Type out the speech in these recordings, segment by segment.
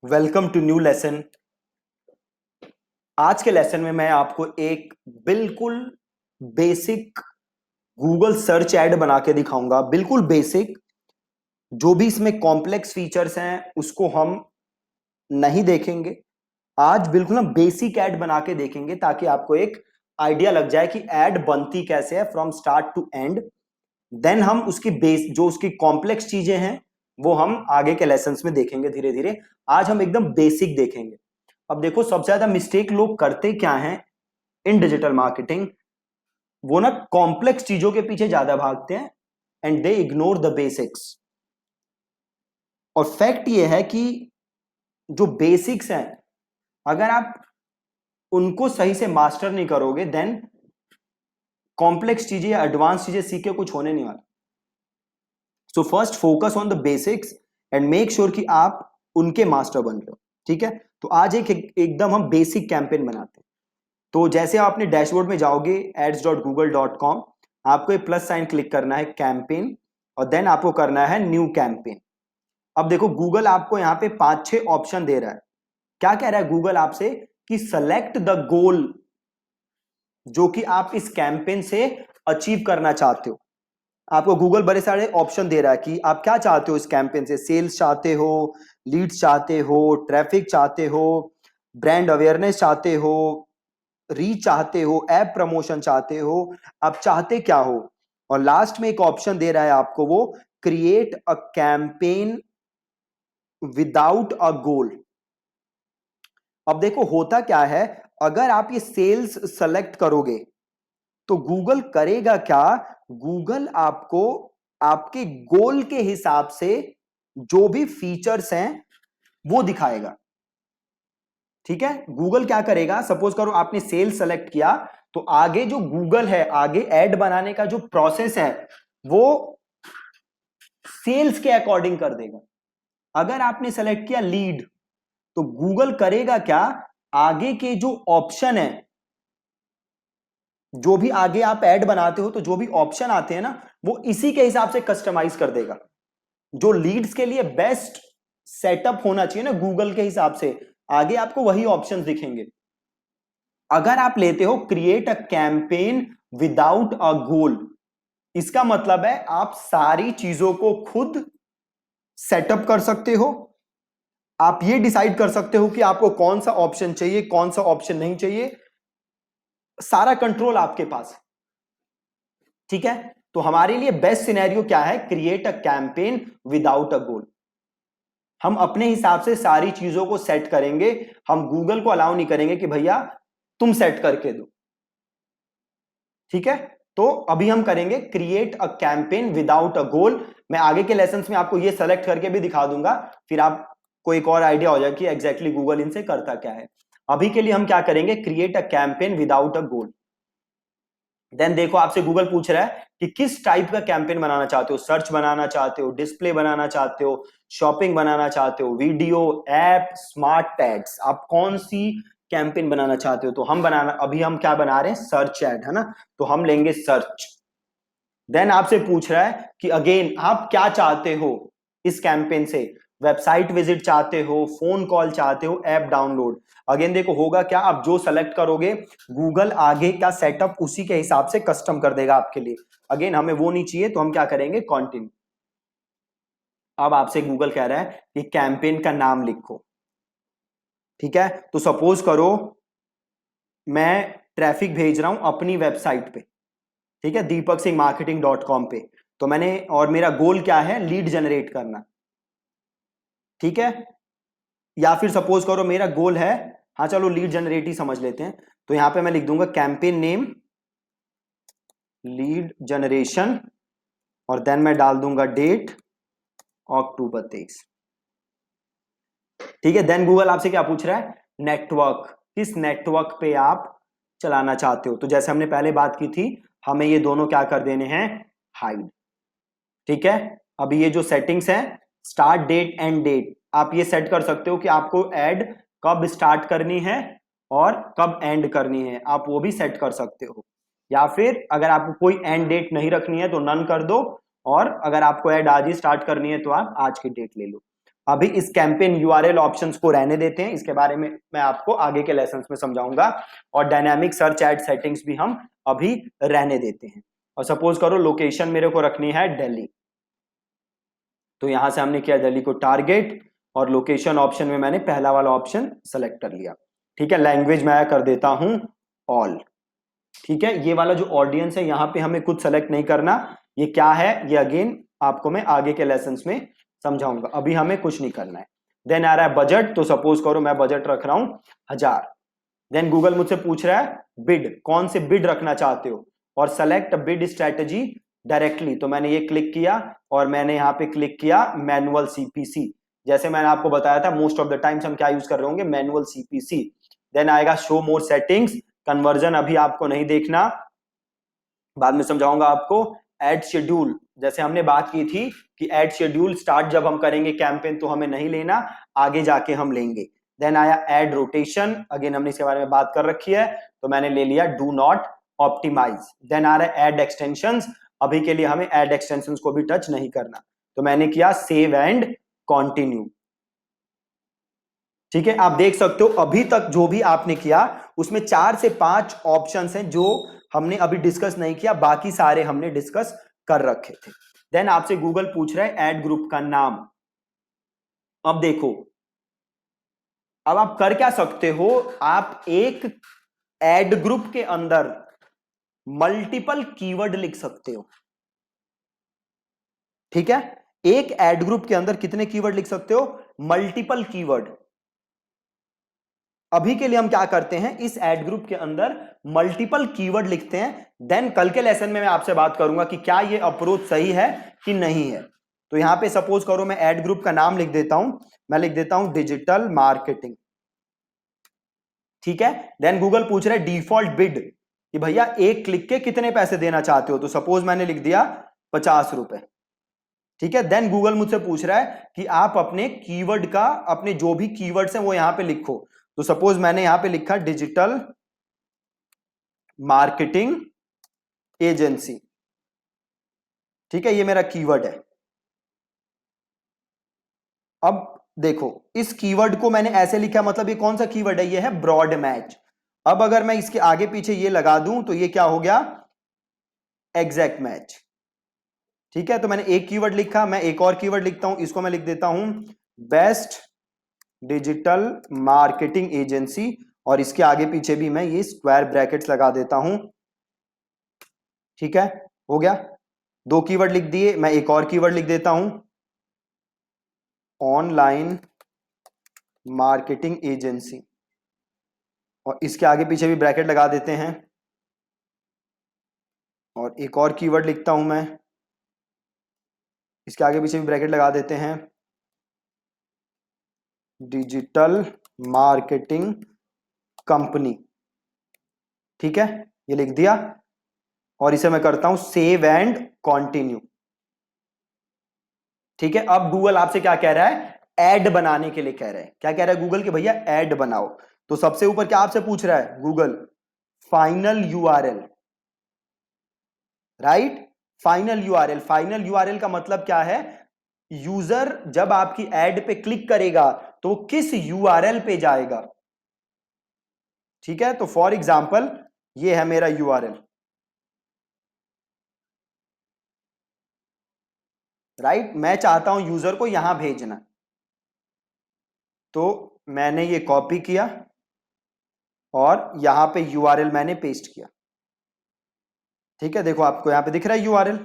Welcome to new lesson. आज के lesson में मैं आपको एक बिल्कुल बेसिक गूगल सर्च ऐड बना के दिखाऊंगा। बिल्कुल बेसिक, जो भी इसमें कॉम्प्लेक्स फीचर्स हैं उसको हम नहीं देखेंगे। आज बिल्कुल हम बेसिक ऐड बना के देखेंगे ताकि आपको एक आइडिया लग जाए कि ऐड बनती कैसे है from start to end. Then हम उसकी बेस जो उसकी कॉम्प्लेक्स चीजें हैं वो हम आगे के लेसन्स में देखेंगे धीरे धीरे। आज हम एकदम बेसिक देखेंगे। अब देखो, सबसे ज्यादा मिस्टेक लोग करते क्या हैं इन डिजिटल मार्केटिंग, वो ना कॉम्प्लेक्स चीजों के पीछे ज्यादा भागते हैं and they ignore the basics. और फैक्ट ये है कि जो बेसिक्स हैं, अगर आप उनको सही से मास्टर नहीं करोगे देन कॉम्प्लेक्स चीजें या एडवांस चीजें सीख के कुछ होने नहीं वाला। So first focus on the basics and make sure कि आप उनके मास्टर बन रहे हो। ठीक है, तो आज एकदम हम बेसिक कैंपेन बनाते हैं। तो जैसे आप अपने डैशबोर्ड में जाओगे ads.google.com, आपको एक प्लस साइन क्लिक करना है कैंपेन, और देन आपको करना है न्यू कैंपेन। अब देखो, गूगल आपको यहाँ पे 5-6 ऑप्शन दे रहा है। क्या कह रहा है गूगल आपसे कि सेलेक्ट द गोल जो कि आप इस कैंपेन से अचीव करना चाहते हो। आपको गूगल बड़े सारे ऑप्शन दे रहा है कि आप क्या चाहते हो इस कैंपेन से। सेल्स चाहते हो, लीड्स चाहते हो, ट्रैफिक चाहते हो, ब्रांड अवेयरनेस चाहते हो, रीच चाहते हो, ऐप प्रमोशन चाहते हो, आप चाहते क्या हो। और लास्ट में एक ऑप्शन दे रहा है आपको, वो create a campaign without a goal. अब देखो होता क्या है, अगर आप ये सेल्स सेलेक्ट करोगे तो गूगल करेगा क्या, गूगल आपको आपके गोल के हिसाब से जो भी फीचर्स हैं वो दिखाएगा। ठीक है, गूगल क्या करेगा, सपोज करो आपने सेल्स सेलेक्ट किया तो आगे जो गूगल है, आगे ऐड बनाने का जो प्रोसेस है वो सेल्स के अकॉर्डिंग कर देगा। अगर आपने सेलेक्ट किया लीड तो गूगल करेगा क्या, आगे के जो ऑप्शन है, जो भी आगे आप ऐड बनाते हो तो जो भी ऑप्शन आते हैं ना, वो इसी के हिसाब से कस्टमाइज कर देगा। जो लीड्स के लिए बेस्ट सेटअप होना चाहिए ना गूगल के हिसाब से, आगे आपको वही ऑप्शंस दिखेंगे। अगर आप लेते हो create a campaign without a goal, इसका मतलब है आप सारी चीजों को खुद सेटअप कर सकते हो। आप ये डिसाइड कर सकते हो कि आपको कौन सा ऑप्शन चाहिए, कौन सा ऑप्शन नहीं चाहिए। सारा कंट्रोल आपके पास है। ठीक है, तो हमारे लिए बेस्ट सिनेरियो क्या है, create a campaign without a goal. हम अपने हिसाब से सारी चीजों को सेट करेंगे, हम गूगल को अलाउ नहीं करेंगे कि भैया तुम सेट करके दो। ठीक है, तो अभी हम करेंगे create a campaign without a goal. मैं आगे के लेसन्स में आपको ये सेलेक्ट करके भी दिखा दूंगा, फिर आपको एक और आइडिया हो जाए कि एग्जैक्टली गूगल इनसे करता क्या है। अभी के लिए हम क्या करेंगे, create a campaign without a goal. Then देखो, आपसे गूगल पूछ रहा है कि किस टाइप का कैंपेन बनाना चाहते हो, सर्च बनाना चाहते हो, डिस्प्ले बनाना चाहते हो, शॉपिंग बनाना चाहते हो, वीडियो, ऐप, स्मार्ट टैग्स, आप कौन सी कैंपेन बनाना चाहते हो। तो हम बनाना, अभी हम क्या बना रहे हैं, सर्च ऐड, है ना, तो हम लेंगे सर्च। देन आपसे पूछ रहा है कि अगेन आप क्या चाहते हो इस कैंपेन से, वेबसाइट विजिट चाहते हो, फोन कॉल चाहते हो, ऐप डाउनलोड। अगेन देखो होगा क्या, आप जो सेलेक्ट करोगे गूगल आगे का सेटअप उसी के हिसाब से कस्टम कर देगा आपके लिए। अगेन हमें वो नहीं चाहिए तो हम क्या करेंगे, कंटिन्यू। अब आपसे गूगल कह रहा है कि कैंपेन का नाम लिखो। ठीक है, तो सपोज करो मैं ट्रैफिक भेज रहा हूं अपनी वेबसाइट पे, ठीक है, deepaksinghmarketing.com पे। तो मैंने, और मेरा गोल क्या है, लीड जनरेट करना। ठीक है, या फिर सपोज करो मेरा गोल है, हाँ चलो लीड जनरेट ही समझ लेते हैं, तो यहां पे मैं लिख दूंगा कैंपेन नेम लीड जनरेशन, और देन मैं डाल दूंगा डेट अक्टूबर 23। ठीक है, देन गूगल आपसे क्या पूछ रहा है, नेटवर्क, किस नेटवर्क पे आप चलाना चाहते हो। तो जैसे हमने पहले बात की थी, हमें ये दोनों क्या कर देने हैं, हाइड। ठीक है, अभी ये जो सेटिंग्स हैं, स्टार्ट डेट एंड डेट, आप ये सेट कर सकते हो कि आपको ऐड कब स्टार्ट करनी है और कब एंड करनी है, आप वो भी सेट कर सकते हो। या फिर अगर आपको कोई एंड डेट नहीं रखनी है तो नन कर दो, और अगर आपको ऐड आज ही स्टार्ट करनी है तो आप आज की डेट ले लो। अभी इस कैंपेन यूआरएल ऑप्शंस को रहने देते हैं, इसके बारे में मैं आपको आगे के लेसन्स में समझाऊंगा। और डायनामिक सर्च एड सेटिंग्स भी हम अभी रहने देते हैं। और सपोज करो लोकेशन मेरे को रखनी है दिल्ली, तो यहां से हमने किया दिल्ली को टारगेट, और लोकेशन ऑप्शन में मैंने पहला वाला ऑप्शन सेलेक्ट कर लिया। ठीक है, लैंग्वेज मैं कर देता हूं ऑल। ठीक है, ये वाला जो ऑडियंस है यहां पे हमें कुछ सेलेक्ट नहीं करना, ये क्या है ये अगेन आपको मैं आगे के लेसन्स में समझाऊंगा, अभी हमें कुछ नहीं करना है। देन आ रहा है बजट, तो सपोज करो मैं बजट रख रहा हूं 1000। देन गूगल मुझसे पूछ रहा है बिड, कौन से बिड रखना चाहते हो, और सेलेक्ट बिड स्ट्रेटजी डायरेक्टली, तो मैंने ये क्लिक किया और मैंने यहाँ पे क्लिक किया मैनुअल सीपीसी। जैसे मैंने आपको बताया था मोस्ट ऑफ द टाइम्स हम क्या यूज कर रहे होंगे, मैनुअल सीपीसी। देन आएगा शो मोर सेटिंग्स, कन्वर्जन अभी आपको नहीं देखना, बाद में समझाऊंगा आपको। एड शेड्यूल, जैसे हमने बात की थी कि एड शेड्यूल स्टार्ट जब हम करेंगे कैंपेन तो हमें नहीं लेना, आगे जाके हम लेंगे। देन आया एड रोटेशन, अगेन हमने इसके बारे में बात कर रखी है, तो मैंने ले लिया डू नॉट ऑप्टिमाइज। देन आ रहा है एड एक्सटेंशंस, अभी के लिए हमें एड एक्सटेंशंस को भी टच नहीं करना, तो मैंने किया सेव एंड कंटिन्यू। ठीक है, आप देख सकते हो अभी तक जो भी आपने किया उसमें 4 से 5 ऑप्शंस हैं जो हमने अभी डिस्कस नहीं किया, बाकी सारे हमने डिस्कस कर रखे थे। देन आपसे गूगल पूछ रहा है ऐड ग्रुप का नाम। अब देखो, अब आप कर क्या सकते हो, आप एक ऐड ग्रुप के अंदर मल्टीपल कीवर्ड लिख सकते हो। ठीक है, एक ऐड ग्रुप के अंदर कितने कीवर्ड लिख सकते हो, मल्टीपल कीवर्ड। अभी के लिए हम क्या करते हैं, इस ऐड ग्रुप के अंदर मल्टीपल कीवर्ड लिखते हैं। देन कल के लेसन में मैं आपसे बात करूंगा कि क्या ये अप्रोच सही है कि नहीं है। तो यहां पे सपोज करो मैं ऐड ग्रुप का नाम लिख देता हूं, मैं लिख देता हूं डिजिटल मार्केटिंग। ठीक है, देन गूगल पूछ रहा है डिफॉल्ट बिड कि भैया एक क्लिक के कितने पैसे देना चाहते हो, तो सपोज मैंने लिख दिया 50 रुपए। ठीक है, देन गूगल मुझसे पूछ रहा है कि आप अपने कीवर्ड का, अपने जो भी कीवर्ड्स हैं वो यहां पे लिखो, तो सपोज मैंने यहां पे लिखा डिजिटल मार्केटिंग एजेंसी। ठीक है, ये मेरा कीवर्ड है। अब देखो इस कीवर्ड को मैंने ऐसे लिखा, मतलब ये कौन सा कीवर्ड है, ये है ब्रॉड मैच। अब अगर मैं इसके आगे पीछे ये लगा दूं तो ये क्या हो गया, एग्जैक्ट मैच। ठीक है, तो मैंने एक कीवर्ड लिखा, मैं एक और कीवर्ड लिखता हूं, इसको मैं लिख देता हूं बेस्ट डिजिटल मार्केटिंग एजेंसी, और इसके आगे पीछे भी मैं ये स्क्वायर ब्रैकेट्स लगा देता हूं। ठीक है, हो गया, 2 कीवर्ड लिख दिए। मैं एक और कीवर्ड लिख देता हूं ऑनलाइन मार्केटिंग एजेंसी, और इसके आगे पीछे भी ब्रैकेट लगा देते हैं। और एक और कीवर्ड लिखता हूं मैं, इसके आगे पीछे भी ब्रैकेट लगा देते हैं डिजिटल मार्केटिंग कंपनी। ठीक है, ये लिख दिया, और इसे मैं करता हूं सेव एंड कंटिन्यू। ठीक है, अब गूगल आपसे क्या कह रहा है, ऐड बनाने के लिए कह रहा है। क्या कह रहा है गूगल कि भैया ऐड बनाओ, तो सबसे ऊपर क्या आपसे पूछ रहा है Google, final URL. Right, final URL, final URL का मतलब क्या है, यूजर जब आपकी ऐड पे क्लिक करेगा तो किस यूआरएल पे जाएगा। ठीक है, तो फॉर एग्जांपल ये है मेरा यूआरएल। राइट, मैं चाहता हूं यूजर को यहां भेजना, तो मैंने ये कॉपी किया और यहां पे यूआरएल मैंने पेस्ट किया। ठीक है, देखो आपको यहां पे दिख रहा है यूआरएल।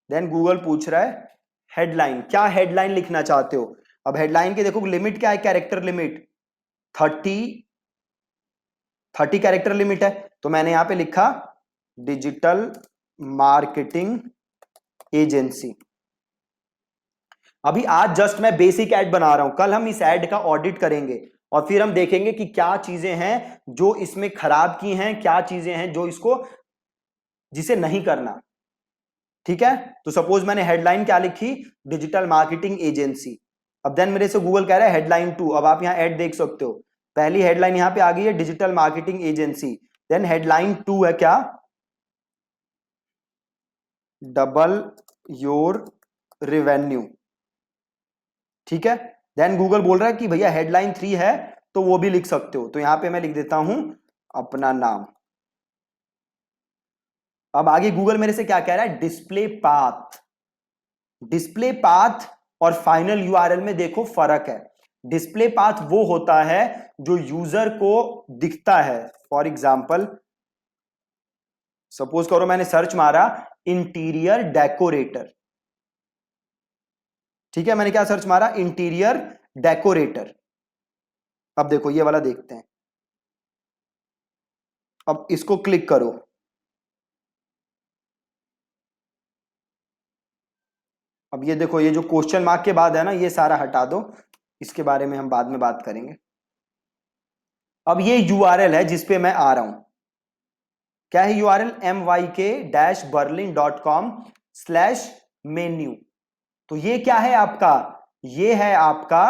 देन गूगल पूछ रहा है हेडलाइन, क्या हेडलाइन लिखना चाहते हो। अब हेडलाइन की देखो लिमिट क्या है, कैरेक्टर लिमिट 30 कैरेक्टर लिमिट है, तो मैंने यहां पे लिखा डिजिटल मार्केटिंग एजेंसी। अभी आज जस्ट मैं बेसिक ऐड बना रहा हूं, कल हम इस ऐड का ऑडिट करेंगे और फिर हम देखेंगे कि क्या चीजें हैं जो इसमें खराब की हैं, क्या चीजें हैं जो इसको, जिसे नहीं करना। ठीक है, तो सपोज मैंने हेडलाइन क्या लिखी, डिजिटल मार्केटिंग एजेंसी। अब देन मेरे से गूगल कह रहा है हेडलाइन 2, अब आप यहां ऐड देख सकते हो, पहली हेडलाइन यहां पे आ गई है digital marketing agency. Then headline 2 है क्या, डबल योर रिवेन्यू। ठीक है। देन गूगल बोल रहा है कि भैया हेडलाइन 3 है तो वो भी लिख सकते हो, तो यहां पे मैं लिख देता हूं अपना नाम। अब आगे गूगल मेरे से क्या कह रहा है, डिस्प्ले पाथ। डिस्प्ले पाथ और फाइनल यूआरएल में देखो फर्क है। डिस्प्ले पाथ वो होता है जो यूजर को दिखता है। फॉर एग्जाम्पल सपोज करो मैंने सर्च मारा इंटीरियर डेकोरेटर, ठीक है, मैंने क्या सर्च मारा, इंटीरियर डेकोरेटर। अब देखो ये वाला देखते हैं, अब इसको क्लिक करो। अब ये देखो, ये जो क्वेश्चन मार्क के बाद है ना, ये सारा हटा दो, इसके बारे में हम बाद में बात करेंगे। अब ये यूआरएल है जिसपे मैं आ रहा हूं, क्या है यूआरएल, myk-berlin.com/menu। तो ये क्या है आपका, ये है आपका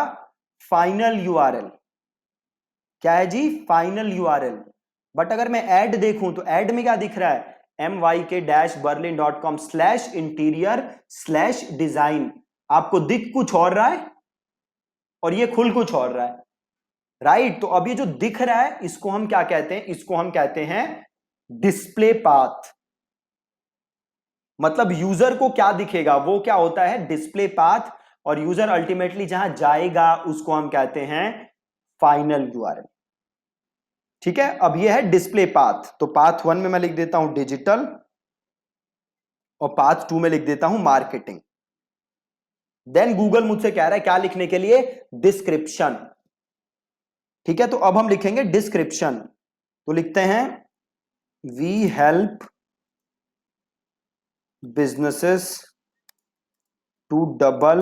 फाइनल यूआरएल। क्या है जी, फाइनल यूआरएल। बट अगर मैं ऐड देखूं तो ऐड में क्या दिख रहा है, myk-berlin.com/interior/design। आपको दिख कुछ और रहा है और ये खुल कुछ और रहा है, राइट। तो अब ये जो दिख रहा है इसको हम क्या कहते हैं, इसको हम कहते हैं डिस्प्ले पाथ। मतलब यूजर को क्या दिखेगा वो क्या होता है, डिस्प्ले पाथ। और यूजर अल्टीमेटली जहां जाएगा उसको हम कहते हैं फाइनल यूआरएल। ठीक है, अब ये है डिस्प्ले पाथ। तो पाथ 1 में मैं लिख देता हूं डिजिटल और पाथ 2 में लिख देता हूं मार्केटिंग। देन गूगल मुझसे कह रहा है क्या लिखने के लिए, डिस्क्रिप्शन। ठीक है, तो अब हम लिखेंगे डिस्क्रिप्शन। तो लिखते हैं we help businesses to double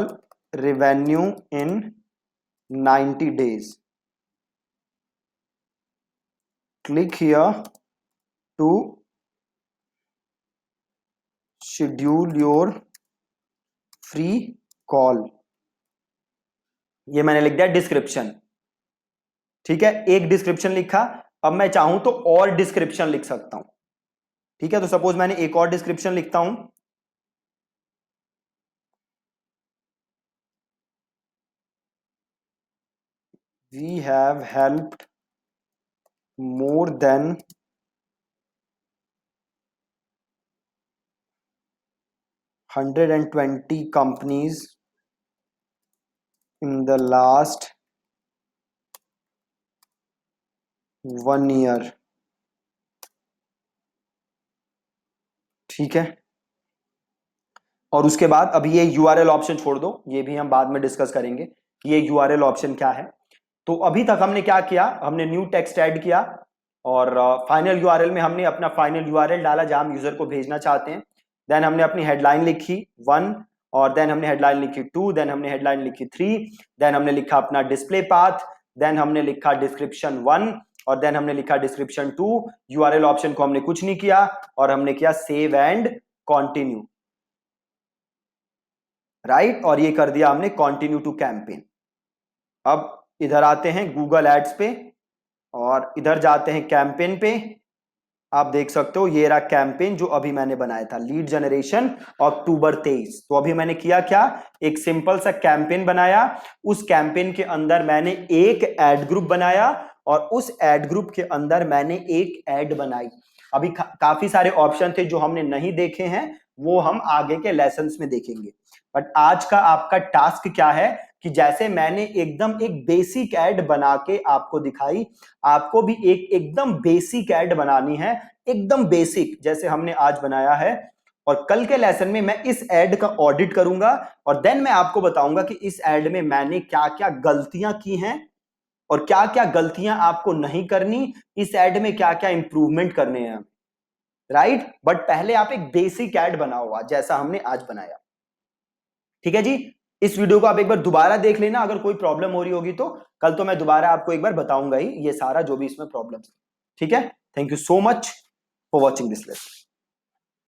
revenue in 90 days। Click here to schedule your free call। ये मैंने लिख दिया डिस्क्रिप्शन। ठीक है, एक डिस्क्रिप्शन लिखा। अब मैं चाहूं तो और डिस्क्रिप्शन लिख सकता हूं। ठीक है, तो सपोज मैंने एक और डिस्क्रिप्शन लिखता हूं, we have helped more than 120 companies in the last 1 year। ठीक है, और उसके बाद अभी ये यूआरएल ऑप्शन छोड़ दो, ये भी हम बाद में डिस्कस करेंगे कि ये यूआरएल ऑप्शन क्या है। तो अभी तक हमने क्या किया, हमने न्यू टेक्स्ट ऐड किया और फाइनल यूआरएल में हमने अपना फाइनल यूआरएल डाला जहां हम यूजर को भेजना चाहते हैं। देन हमने अपनी हेडलाइन लिखी 1 और देन हमने हेडलाइन लिखी 2, देन हमने हेडलाइन लिखी 3, देन हमने लिखा अपना डिस्प्ले पाथ, देन हमने लिखा डिस्क्रिप्शन 1 और देन हमने लिखा डिस्क्रिप्शन 2। यूआरएल ऑप्शन को हमने कुछ नहीं किया और हमने किया सेव एंड कॉन्टिन्यू, राइट। और ये कर दिया हमने कंटिन्यू टू कैंपेन। अब इधर आते हैं गूगल एड्स पे और इधर जाते हैं कैंपेन पे। आप देख सकते हो ये रहा कैंपेन जो अभी मैंने बनाया था, लीड जनरेशन अक्टूबर 23। तो अभी मैंने किया क्या, एक सिंपल सा कैंपेन बनाया। उस कैंपेन के अंदर मैंने एक एड ग्रुप बनाया और उस एड ग्रुप के अंदर मैंने एक एड बनाई। अभी काफी सारे ऑप्शन थे जो हमने नहीं देखे हैं, वो हम आगे के लेसन्स में देखेंगे। बट आज का आपका टास्क क्या है कि जैसे मैंने एकदम एक बेसिक ऐड बना के आपको दिखाई, आपको भी एक एकदम बेसिक ऐड बनानी है, एकदम बेसिक जैसे हमने आज बनाया है। और कल के लेसन में मैं इस ऐड का ऑडिट करूंगा और देन मैं आपको बताऊंगा कि इस ऐड में मैंने क्या क्या गलतियां की हैं और क्या क्या गलतियां आपको नहीं करनी, इस ऐड में क्या क्या इंप्रूवमेंट करने हैं, राइट। बट पहले आप एक बेसिक ऐड बनाओ जैसा हमने आज बनाया। ठीक है जी, इस वीडियो को आप एक बार दोबारा देख लेना, अगर कोई प्रॉब्लम हो रही होगी तो कल तो मैं दोबारा आपको एक बार बताऊंगा ही ये सारा जो भी इसमें प्रॉब्लम। ठीक है, thank you so much for watching this lesson.